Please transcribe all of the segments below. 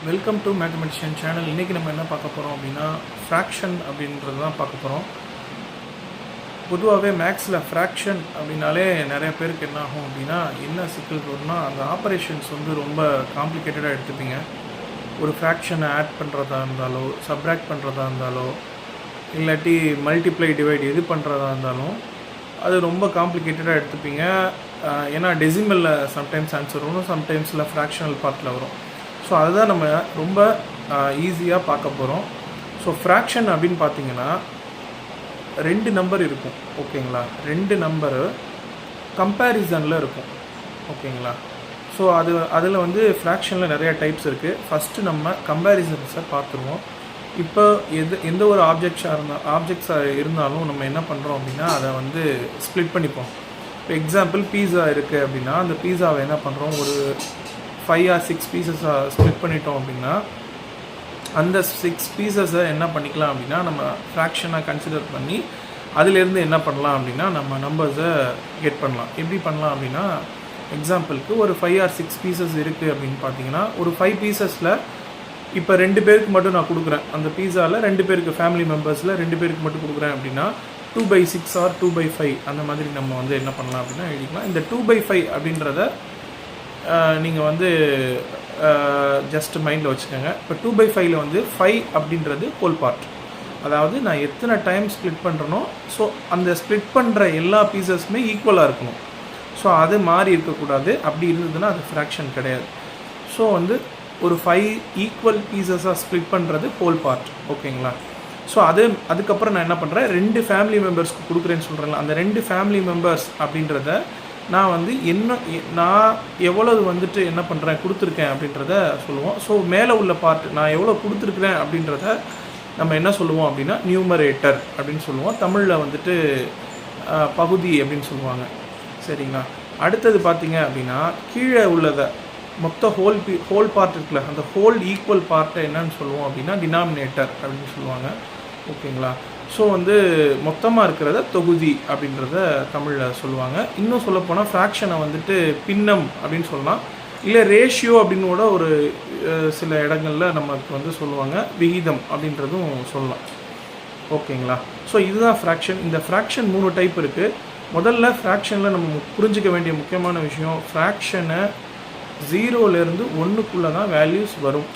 Welcome to mathematician channel. இன்றைக்கி நம்ம என்ன பார்க்க போகிறோம் அப்படின்னா ஃப்ராக்ஷன் அப்படின்றது தான் பார்க்க போகிறோம். பொதுவாகவே மேக்ஸில் ஃப்ராக்ஷன் அப்படின்னாலே நிறைய பேருக்கு என்ன ஆகும் அப்படின்னா என்ன சிக்கல் வரும்னா அந்த ஆப்ரேஷன்ஸ் வந்து ரொம்ப காம்ப்ளிகேட்டடாக எடுத்துப்பீங்க. ஒரு ஃப்ராக்ஷனை ஆட் பண்ணுறதா இருந்தாலோ சப்ராக்ட் பண்ணுறதா இருந்தாலோ இல்லாட்டி மல்டிப்ளை டிவைட் எது பண்ணுறதா இருந்தாலும் அது ரொம்ப காம்ப்ளிகேட்டடாக எடுத்துப்பீங்க. ஏன்னா டெசிமலில் சம்டைம்ஸ் ஆன்சர் வரும், சம்டைம்ஸில் ஃப்ராக்ஷனல் பார்ட்டில் வரும். ஸோ அதுதான் நம்ம ரொம்ப ஈஸியாக பார்க்க போகிறோம். ஸோ ஃப்ராக்ஷன் அப்படின்னு பார்த்தீங்கன்னா 2 நம்பர் இருக்கும், ஓகேங்களா. 2 நம்பரு கம்பேரிசனில் இருக்கும், ஓகேங்களா. ஸோ அதில் வந்து ஃப்ராக்ஷனில் நிறையா டைப்ஸ் இருக்குது. ஃபஸ்ட்டு நம்ம கம்பேரிசன்ஸை பார்த்துருவோம். இப்போ எந்த ஒரு ஆப்ஜெக்ட்ஸாக இருந்தாலும் நம்ம என்ன பண்ணுறோம் அப்படின்னா அதை வந்து ஸ்ப்ளிட் பண்ணிப்போம். இப்போ எக்ஸாம்பிள் பீஸா இருக்குது அப்படின்னா அந்த பீஸாவை என்ன பண்ணுறோம், ஒரு 5 or 6 பீசஸாக ஸ்ப்ளிட் பண்ணிட்டோம் அப்படின்னா அந்த 6 பீசஸை என்ன பண்ணிக்கலாம் அப்படின்னா நம்ம ஃப்ராக்ஷனாக கன்சிடர் பண்ணி அதிலேருந்து என்ன பண்ணலாம் அப்படின்னா நம்ம நம்பர்ஸை கெட் பண்ணலாம். எப்படி பண்ணலாம் அப்படின்னா எக்ஸாம்பிளுக்கு ஒரு 5 or 6 பீசஸ் இருக்குது அப்படின்னு பார்த்தீங்கன்னா ஒரு 5 பீசஸில் இப்போ 2 பேருக்கு மட்டும் நான் கொடுக்குறேன். அந்த பீஸாவில் 2 பேருக்கு ஃபேமிலி மெம்பர்ஸில் 2 பேருக்கு மட்டும் கொடுக்குறேன் அப்படின்னா 2/6 or 2/5 அந்த மாதிரி நம்ம வந்து என்ன பண்ணலாம் அப்படின்னா எழுதிக்கலாம். இந்த 2/5 அப்படின்றத நீங்கள் வந்து ஜஸ்ட் மைண்டில் வச்சுக்கோங்க. இப்போ 2/5 வந்து 5 அப்படின்றது ஹோல் பார்ட், அதாவது நான் எத்தனை டைம் ஸ்ப்ளிட் பண்ணுறனோ ஸோ அந்த ஸ்ப்ளிட் பண்ணுற எல்லா பீசஸுமே ஈக்குவலாக இருக்கணும். ஸோ அது மாறி இருக்கக்கூடாது. அப்படி இருந்ததுன்னா அது ஃப்ராக்ஷன் கிடையாது. ஸோ வந்து ஒரு 5 ஈக்குவல் பீசஸாக ஸ்ப்ளிட் பண்ணுறது ஹோல் பார்ட், ஓகேங்களா. ஸோ அதுக்கப்புறம் நான் என்ன பண்ணுறேன், 2 ஃபேமிலி மெம்பர்ஸ்க்கு கொடுக்குறேன்னு சொல்கிறேன்ல, அந்த 2 ஃபேமிலி மெம்பர்ஸ் அப்படின்றத நான் வந்து நான் எவ்வளவு வந்துட்டு என்ன பண்ணுறேன் கொடுத்துருக்கேன் அப்படின்றத சொல்லுவோம். ஸோ மேலே உள்ள பார்ட் நான் எவ்வளோ கொடுத்துருக்குறேன் அப்படின்றத நம்ம என்ன சொல்லுவோம் அப்படின்னா நியூமரேட்டர் அப்படின்னு சொல்லுவோம். தமிழில் வந்துட்டு பகுதி அப்படின்னு சொல்லுவாங்க, சரிங்களா. அடுத்தது பார்த்தீங்க அப்படின்னா கீழே உள்ளதை மொத்த ஹோல் பார்ட் இருக்குல்ல, அந்த ஹோல் ஈக்குவல் பார்ட்டை என்னன்னு சொல்லுவோம் அப்படின்னா டினாமினேட்டர் அப்படின்னு சொல்லுவாங்க, ஓகேங்களா. ஸோ வந்து மொத்தமாக இருக்கிறத தொகுதி அப்படின்றத தமிழில் சொல்லுவாங்க. இன்னும் சொல்லப்போனால் ஃப்ராக்ஷனை வந்துட்டு பின்னம் அப்படின்னு சொல்லலாம், இல்லை ரேஷியோ அப்படின்னு கூட ஒரு சில இடங்களில் நமக்கு வந்து சொல்லுவாங்க, விகிதம் அப்படின்றதும் சொல்லலாம், ஓகேங்களா. ஸோ இதுதான் ஃப்ராக்ஷன். இந்த ஃப்ராக்ஷன் 3 டைப் இருக்குது. முதல்ல ஃப்ராக்ஷனில் நம்ம புரிஞ்சிக்க வேண்டிய முக்கியமான விஷயம், ஃப்ராக்ஷனை 0லேருந்து 1க்குள்ளே தான் வேல்யூஸ் வரும்,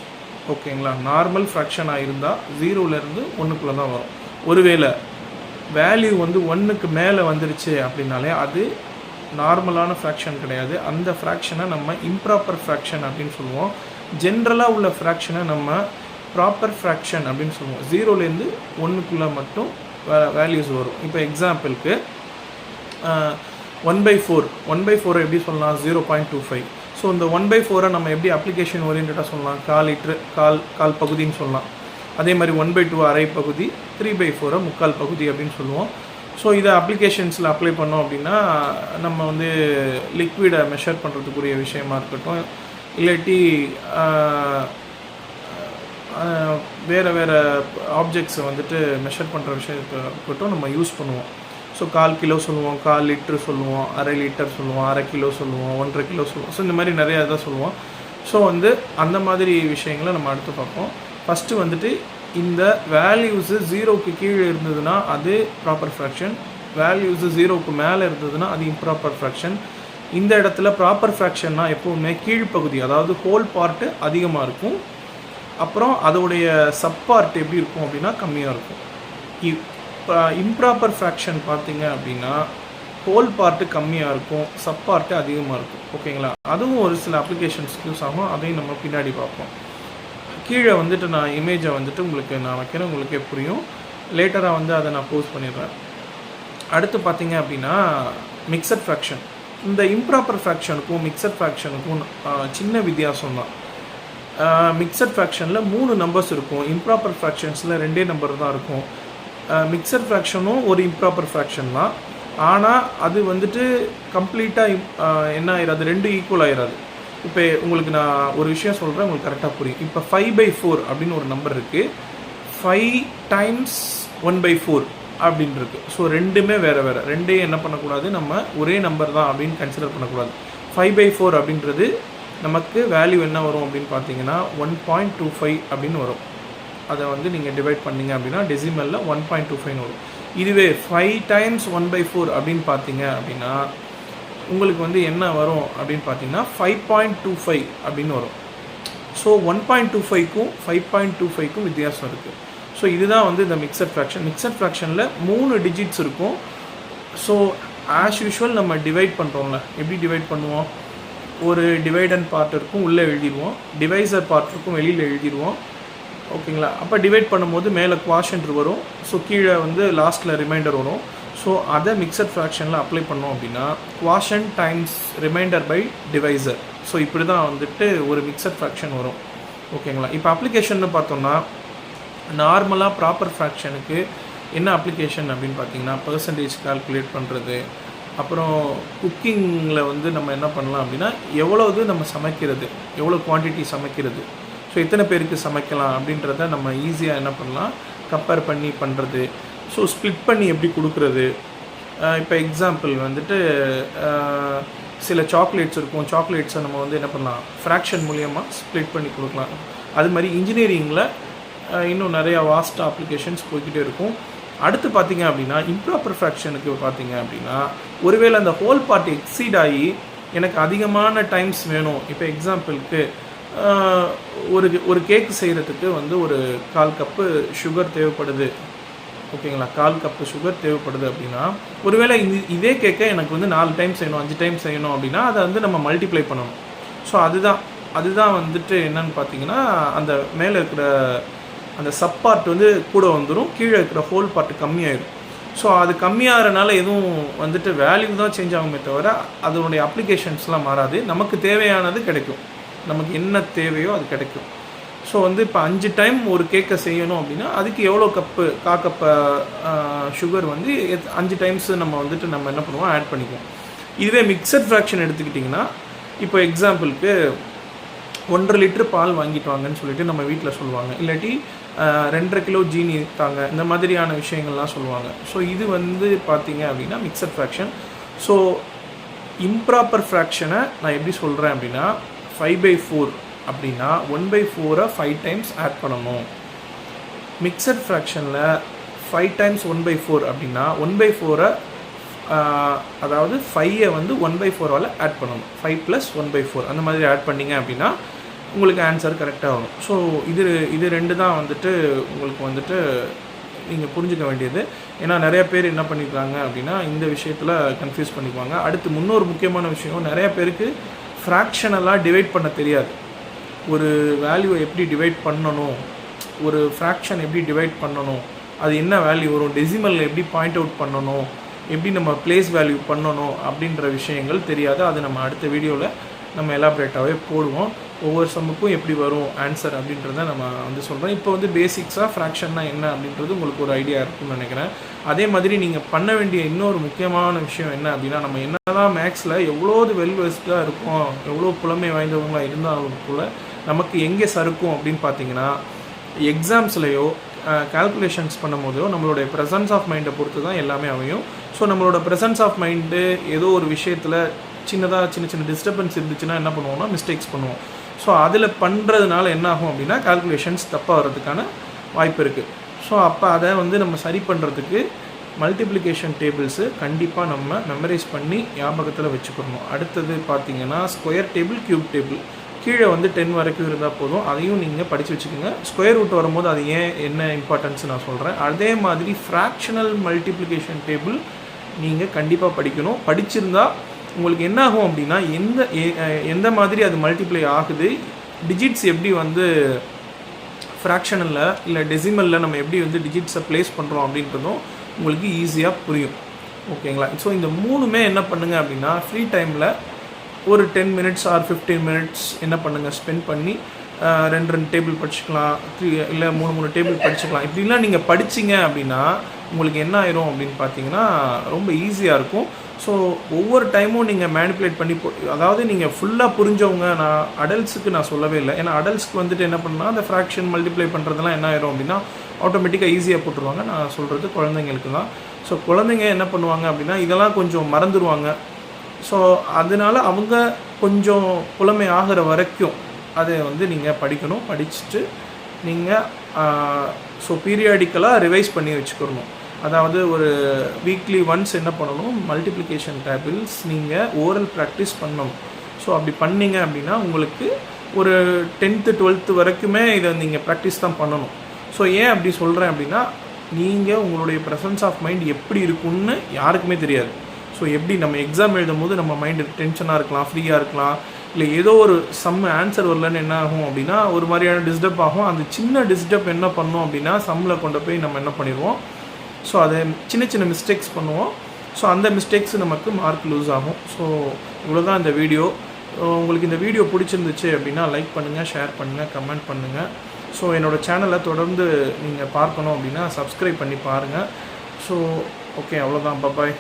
ஓகேங்களா. நார்மல் ஃப்ராக்ஷனாக இருந்தால் 0லேருந்து 1க்குள்ளே தான் வரும். ஒருவேளை வேல்யூ வந்து 1க்கு மேலே வந்துருச்சு அப்படின்னாலே அது நார்மலான ஃப்ராக்ஷன் கிடையாது. அந்த ஃப்ராக்ஷனை நம்ம இம்ப்ராப்பர் ஃப்ராக்ஷன் அப்படின்னு சொல்லுவோம். ஜென்ரலாக உள்ள ஃப்ராக்ஷனை நம்ம ப்ராப்பர் ஃப்ராக்ஷன் அப்படின்னு சொல்லுவோம். 0லேருந்து 1க்குள்ளே மட்டும் வேல்யூஸ் வரும். இப்போ எக்ஸாம்பிளுக்கு 1/4 எப்படி சொல்லலாம், 0.25. ஸோ இந்த 1/4 நம்ம எப்படி அப்ளிகேஷன் ஓரியன்டாக சொல்லலாம், கால் பகுதின்னு சொல்லலாம். அதே மாதிரி 1/2 அரை பகுதி, 3/4 முக்கால் பகுதி அப்படின்னு சொல்லுவோம். ஸோ இதை அப்ளிகேஷன்ஸில் அப்ளை பண்ணோம் அப்படின்னா நம்ம வந்து லிக்விடை மெஷர் பண்ணுறதுக்குரிய விஷயமா இருக்கட்டும், இல்லாட்டி வேறு ஆப்ஜெக்ட்ஸை வந்துட்டு மெஷர் பண்ணுற விஷயத்தை இருக்கட்டும் நம்ம யூஸ் பண்ணுவோம். ஸோ 1/4 கிலோ சொல்லுவோம், 1/4 லிட்டர் சொல்லுவோம், அரை லிட்டர் சொல்லுவோம், அரை கிலோ சொல்லுவோம், 1.5 கிலோ சொல்லுவோம். ஸோ இந்த மாதிரி நிறையா இதாக சொல்லுவோம். ஸோ வந்து அந்த மாதிரி விஷயங்களை நம்ம அடுத்து பார்ப்போம். ஃபஸ்ட்டு வந்துட்டு இந்த வேல்யூஸு 0க்கு கீழே இருந்ததுன்னா அது ப்ராப்பர் ஃப்ராக்ஷன், வேல்யூஸு 0க்கு மேலே இருந்ததுன்னா அது இம்ப்ராப்பர் ஃப்ராக்ஷன். இந்த இடத்துல ப்ராப்பர் ஃப்ராக்ஷன்னா எப்போவுமே கீழ்ப்பகுதி, அதாவது ஹோல் பார்ட்டு அதிகமாக இருக்கும், அப்புறம் அதோடைய சப் பார்ட் எப்படி இருக்கும் அப்படின்னா கம்மியாக இருக்கும். இப்போ இம்ப்ராப்பர் ஃப்ராக்ஷன் பார்த்தீங்க அப்படின்னா ஹோல் பார்ட்டு கம்மியாக இருக்கும், சப் பார்ட்டு அதிகமாக இருக்கும், ஓகேங்களா. அதுவும் ஒரு சில அப்ளிகேஷன்ஸ்க்கு யூஸ் ஆகும், அதையும் நம்ம பின்னாடி பார்ப்போம். கீழே வந்துட்டு நான் இமேஜை வந்துட்டு உங்களுக்கு நான் வைக்கிறேன், உங்களுக்கே புரியும். லேட்டராக வந்து அதை நான் போஸ்ட் பண்ணிடுறேன். அடுத்து பார்த்தீங்க அப்படின்னா மிக்சட் ஃப்ராக்ஷன். இந்த இம்ப்ராப்பர் ஃப்ராக்ஷனுக்கும் மிக்சட் ஃப்ராக்ஷனுக்கும் சின்ன வித்தியாசம் தான். மிக்சட் ஃப்ராக்ஷனில் 3 நம்பர்ஸ் இருக்கும், இம்ப்ராப்பர் ஃப்ராக்ஷன்ஸில் 2 நம்பர் தான் இருக்கும். மிக்சட் ஃப்ராக்ஷனும் ஒரு இம்ப்ராப்பர் ஃப்ராக்ஷன் தான், ஆனால் அது வந்துட்டு கம்ப்ளீட்டாக என்ன ஆயிடாது, 2 ஈக்குவல் ஆயிடாது. இப்போ உங்களுக்கு நான் ஒரு விஷயம் சொல்கிறேன், உங்களுக்கு கரெக்டாக புரியும். இப்போ 5/4 அப்படின்னு ஒரு நம்பர் இருக்குது, 5 × 1/4 அப்படின்னு இருக்குது. ஸோ ரெண்டுமே வேறு வேறு, ரெண்டையும் என்ன பண்ணக்கூடாது, நம்ம ஒரே நம்பர் தான் அப்படின்னு கன்சிடர் பண்ணக்கூடாது. 5/4 அப்படின்றது நமக்கு வேல்யூ என்ன வரும் அப்படின்னு பார்த்தீங்கன்னா 1.25 அப்படின்னு வரும். அதை வந்து நீங்கள் டிவைட் பண்ணிங்க அப்படின்னா டெசிமலில் 1.25 வரும். இதுவே 5 டைம்ஸ் 1/4 அப்படின்னு பார்த்தீங்க அப்படின்னா உங்களுக்கு வந்து என்ன வரும் அப்படின்னு பார்த்தீங்கன்னா 5.25 அப்படின்னு வரும். ஸோ 1.25க்கும் 5.25க்கும் வித்தியாசம் இருக்குது. ஸோ இதுதான் வந்து இந்த மிக்சட் ஃப்ராக்ஷன். மிக்சட் ஃப்ராக்ஷனில் 3 டிஜிட்ஸ் இருக்கும். ஸோ ஆஸ் யூஷுவல் நம்ம டிவைட் பண்ணுறோம்ல, எப்படி டிவைட் பண்ணுவோம்? ஒரு டிவைடன் பார்ட் இருக்கும், உள்ளே எழுதிடுவோம். டிவைசர் பார்ட் இருக்கும், வெளியில் எழுதிடுவோம். ஓகேங்களா? அப்போ டிவைட் பண்ணும்போது மேலே குவாஷன்ட் வரும். ஸோ கீழே வந்து லாஸ்ட்டில் ரிமைண்டர் வரும். ஸோ அதை மிக்சட் ஃப்ராக்ஷனில் அப்ளை பண்ணோம் அப்படின்னா quotient times remainder by divisor. So இப்படி தான் வந்துட்டு ஒரு மிக்சட் ஃப்ராக்ஷன் வரும். ஓகேங்களா? இப்போ அப்ளிகேஷன் பார்த்தோம்னா நார்மலாக ப்ராப்பர் ஃப்ராக்ஷனுக்கு என்ன அப்ளிகேஷன் அப்படின்னு பார்த்தீங்கன்னா பர்சன்டேஜ் கால்குலேட் பண்ணுறது, அப்புறம் குக்கிங்கில் வந்து நம்ம என்ன பண்ணலாம் அப்படின்னா எவ்வளோது நம்ம சமைக்கிறது, எவ்வளோ குவான்டிட்டி சமைக்கிறது, ஸோ எத்தனை பேருக்கு சமைக்கலாம் அப்படின்றத நம்ம ஈஸியாக என்ன பண்ணலாம் கம்பேர் பண்ணி பண்ணுறது. ஸோ ஸ்ப்ளிட் பண்ணி எப்படி கொடுக்குறது. இப்போ எக்ஸாம்பிள் வந்துட்டு சில சாக்லேட்ஸ் இருக்கும், சாக்லேட்ஸை நம்ம வந்து என்ன பண்ணலாம் ஃப்ராக்ஷன் மூலியமாக ஸ்ப்ளிட் பண்ணி கொடுக்கலாம். அது மாதிரி இன்ஜினியரிங்கில் இன்னும் நிறையா வாஸ்ட் அப்ளிகேஷன்ஸ் போய்கிட்டே இருக்கும். அடுத்து பார்த்தீங்க அப்படின்னா இம்ப்ராப்பர் ஃப்ராக்ஷனுக்கு பார்த்தீங்க அப்படின்னா ஒருவேளை அந்த ஹோல் பார்ட் எக்ஸீட் ஆகி எனக்கு அதிகமான டைம்ஸ் வேணும். இப்போ எக்ஸாம்பிளுக்கு ஒரு கேக் செய்கிறதுக்கு வந்து ஒரு 1/4 கப்பு சுகர் தேவைப்படுது. ஓகேங்களா? 1/4 கப்பு சுகர் தேவைப்படுது அப்படின்னா ஒருவேளை இதே கேக்கை எனக்கு வந்து 4 டைம்ஸ் செய்யணும், 5 டைம்ஸ் செய்யணும் அப்படின்னா அதை வந்து நம்ம மல்டிப்ளை பண்ணணும். ஸோ அதுதான் வந்துட்டு என்னன்னு பார்த்தீங்கன்னா அந்த மேலே இருக்கிற அந்த சப் பார்ட் வந்து கூட வந்துடும், கீழே இருக்கிற ஹோல் பார்ட் கம்மியாயிடும். ஸோ அது கம்மியாகிறனால எதுவும் வந்துட்டு வேல்யூ தான் சேஞ்ச் ஆகுமே தவிர அதனுடைய அப்ளிகேஷன்ஸ்லாம் மாறாது. நமக்கு தேவையானது கிடைக்கும், நமக்கு என்ன தேவையோ அது கிடைக்கும். ஸோ வந்து இப்போ 5 டைம் ஒரு கேக்கை செய்யணும் அப்படின்னா அதுக்கு எவ்வளோ கப்பு 1/4 கப்பு சுகர் வந்து 5 டைம்ஸ் நம்ம வந்துட்டு நம்ம என்ன பண்ணுவோம் ஆட் பண்ணிக்குவோம். இதுவே மிக்சட் ஃப்ராக்ஷன் எடுத்துக்கிட்டிங்கன்னா இப்போ எக்ஸாம்பிளுக்கு 1.5 லிட்டர் பால் வாங்கிட்டு வாங்கன்னு சொல்லிட்டு நம்ம வீட்டில் சொல்லுவாங்க, இல்லாட்டி 2.5 கிலோ ஜீனி தாங்க, இந்த மாதிரியான விஷயங்கள்லாம் சொல்லுவாங்க. ஸோ இது வந்து பார்த்தீங்க அப்படின்னா மிக்சட் ஃப்ராக்ஷன். ஸோ இம்ப்ராப்பர் ஃப்ராக்ஷனை நான் எப்படி சொல்கிறேன் அப்படின்னா 5/4 அப்படின்னா 1/4 5 டைம்ஸ் ஆட் பண்ணணும். மிக்சட் ஃப்ராக்ஷனில் 5 டைம்ஸ் 1/4 அப்படின்னா 1/4 அதாவது 5 வந்து 1/4 ஆட் பண்ணணும். 5 + 1/4 அந்த மாதிரி ஆட் பண்ணிங்க அப்படின்னா உங்களுக்கு ஆன்சர் கரெக்டாக வரும். ஸோ இது 2 தான் வந்துட்டு உங்களுக்கு வந்துட்டு நீங்கள் புரிஞ்சுக்க வேண்டியது. ஏன்னா நிறைய பேர் என்ன பண்ணியிருக்காங்க அப்படின்னா இந்த விஷயத்தில் கன்ஃபியூஸ் பண்ணிக்குவாங்க. அடுத்து முன்னொரு முக்கியமான விஷயம், நிறைய பேருக்கு ஃப்ராக்ஷனெல்லாம் டிவைட் பண்ண தெரியாது. ஒரு வேல்யூவை எப்படி டிவைட் பண்ணணும், ஒரு ஃப்ராக்ஷன் எப்படி டிவைட் பண்ணணும், அது என்ன வேல்யூ வரும், டெசிமல் எப்படி பாயிண்ட் அவுட் பண்ணணும், எப்படி நம்ம பிளேஸ் வேல்யூ பண்ணணும் அப்படின்ற விஷயங்கள் தெரியாது. அது நம்ம அடுத்த வீடியோவில் நம்ம எலாபரேட்டாகவே போடுவோம். ஒவ்வொரு சம்முக்கும் எப்படி வரும் ஆன்சர் அப்படின்றத நம்ம வந்து சொல்கிறோம். இப்போ வந்து பேசிக்ஸாக ஃப்ராக்ஷன்னா என்ன அப்படின்றது உங்களுக்கு ஒரு ஐடியா இருக்குன்னு நினைக்கிறேன். அதே மாதிரி நீங்கள் பண்ண வேண்டிய இன்னொரு முக்கியமான விஷயம் என்ன அப்படின்னா, நம்ம என்ன தான் மேக்ஸில் எவ்வளோ வெல்வெஸ்டாக இருக்கும், எவ்வளோ புலமை வாய்ந்தவங்களாக இருந்தாலும் கூட நமக்கு எங்கே சறுக்கும் அப்படின்னு பார்த்தீங்கன்னா எக்ஸாம்ஸ்லையோ கால்குலேஷன்ஸ் பண்ணும்போதோ நம்மளுடைய ப்ரெசன்ஸ் ஆஃப் மைண்டை பொறுத்து தான் எல்லாமே அமையும். ஸோ நம்மளோட ப்ரெசன்ஸ் ஆஃப் மைண்டு ஏதோ ஒரு விஷயத்தில் சின்ன சின்ன டிஸ்டர்பன்ஸ் இருந்துச்சுன்னா என்ன பண்ணுவோம்னா மிஸ்டேக்ஸ் பண்ணுவோம். ஸோ அதில் பண்ணுறதுனால என்ன ஆகும் அப்படின்னா கால்குலேஷன்ஸ் தப்பாக வர்றதுக்கான வாய்ப்பு இருக்குது. ஸோ அப்போ அதை வந்து நம்ம சரி பண்ணுறதுக்கு மல்டிப்ளிகேஷன் டேபிள்ஸு கண்டிப்பாக நம்ம மெமரைஸ் பண்ணி ஞாபகத்தில் வச்சுக்கணும். அடுத்தது பார்த்திங்கன்னா ஸ்கொயர் டேபிள், க்யூப் டேபிள், கீழே வந்து 10 வரைக்கும் இருந்தால் போதும், அதையும் நீங்கள் படித்து வச்சுக்கோங்க. ஸ்கொயர் ரூட் வரும்போது அது என்ன இம்பார்ட்டன்ஸ் நான் சொல்கிறேன். அதே மாதிரி ஃப்ராக்ஷனல் மல்டிப்ளிகேஷன் டேபிள் நீங்கள் கண்டிப்பாக படிக்கணும். படிச்சிருந்தால் உங்களுக்கு என்ன ஆகும் அப்படின்னா எந்த மாதிரி அது மல்டிப்ளை ஆகுது, டிஜிட்ஸ் எப்படி வந்து ஃப்ராக்ஷனலில் இல்லை டெசிமலில் நம்ம எப்படி வந்து டிஜிட்ஸை ப்ளேஸ் பண்ணுறோம் அப்படின்றதும் உங்களுக்கு ஈஸியாக புரியும். ஓகேங்களா? ஸோ இந்த 3மே என்ன பண்ணுங்கள் அப்படின்னா ஃப்ரீ டைமில் ஒரு 10 மினிட்ஸ் ஆர் 15 மினிட்ஸ் என்ன பண்ணுங்கள் ஸ்பெண்ட் பண்ணி 2 டேபிள் படிச்சுக்கலாம், இல்லை 3 டேபிள் படிச்சுக்கலாம். இப்படிலாம் நீங்கள் படிச்சிங்க அப்படின்னா உங்களுக்கு என்ன ஆயிரும் அப்படின்னு பார்த்தீங்கன்னா ரொம்ப ஈஸியாக இருக்கும். ஸோ ஒவ்வொரு டைமும் நீங்கள் மேனிப்புலேட் பண்ணி அதாவது நீங்கள் ஃபுல்லாக புரிஞ்சவங்க, நான் அடல்ட்ஸுக்கு நான் சொல்லவே இல்லை. ஏன்னா அடல்ட்ஸ்க்கு வந்துட்டு என்ன பண்ணால் அந்த ஃப்ராக்ஷன் மல்டிப்ளை பண்ணுறதுலாம் என்ன ஆயிரும் அப்படின்னா ஆட்டோமேட்டிக்காக ஈஸியாக போட்டுருவாங்க. நான் சொல்கிறது குழந்தைங்களுக்கு தான். ஸோ குழந்தைங்க என்ன பண்ணுவாங்க அப்படின்னா இதெல்லாம் கொஞ்சம் மறந்துடுவாங்க. ஸோ அதனால் அவங்க கொஞ்சம் புலமை ஆகிற வரைக்கும் அதை வந்து நீங்கள் படிக்கணும். படிச்சுட்டு நீங்கள் ஸோ பீரியாடிக்கலாக ரிவைஸ் பண்ணி வச்சுக்கணும். அதாவது ஒரு வீக்லி ஒன்ஸ் என்ன பண்ணணும், மல்டிப்ளிகேஷன் டேபிள்ஸ் நீங்கள் ஓரல் ப்ராக்டிஸ் பண்ணணும். ஸோ அப்படி பண்ணிங்க அப்படின்னா உங்களுக்கு ஒரு 10th 12th வரைக்குமே இதை நீங்கள் ப்ராக்டிஸ் தான் பண்ணணும். ஸோ ஏன் அப்படி சொல்கிறேன் அப்படின்னா, நீங்கள் உங்களுடைய ப்ரெசன்ஸ் ஆஃப் மைண்ட் எப்படி இருக்குன்னு யாருக்குமே தெரியாது. ஸோ எப்படி நம்ம எக்ஸாம் எழுதும் போது நம்ம மைண்டு டென்ஷனாக இருக்கலாம், ஃப்ரீயாக இருக்கலாம், இல்லை ஏதோ ஒரு ஆன்சர் வரலன்னு என்ன ஆகும் அப்படின்னா ஒரு மாதிரியான டிஸ்டர்ப் ஆகும். அந்த சின்ன டிஸ்டர்ப் என்ன பண்ணோம் அப்படின்னா சம்மில் கொண்டு போய் நம்ம என்ன பண்ணிடுவோம், ஸோ அதை சின்ன சின்ன மிஸ்டேக்ஸ் பண்ணுவோம். ஸோ அந்த மிஸ்டேக்ஸ் நமக்கு மார்க் லூஸ் ஆகும். ஸோ இவ்வளோதான் இந்த வீடியோ. உங்களுக்கு இந்த வீடியோ பிடிச்சிருந்துச்சு அப்படின்னா லைக் பண்ணுங்கள், ஷேர் பண்ணுங்கள், கமெண்ட் பண்ணுங்கள். ஸோ என்னோடய சேனலை தொடர்ந்து நீங்கள் பார்க்கணும் அப்படின்னா சப்ஸ்கிரைப் பண்ணி பாருங்கள். ஸோ ஓகே, அவ்வளோதான். பாய்.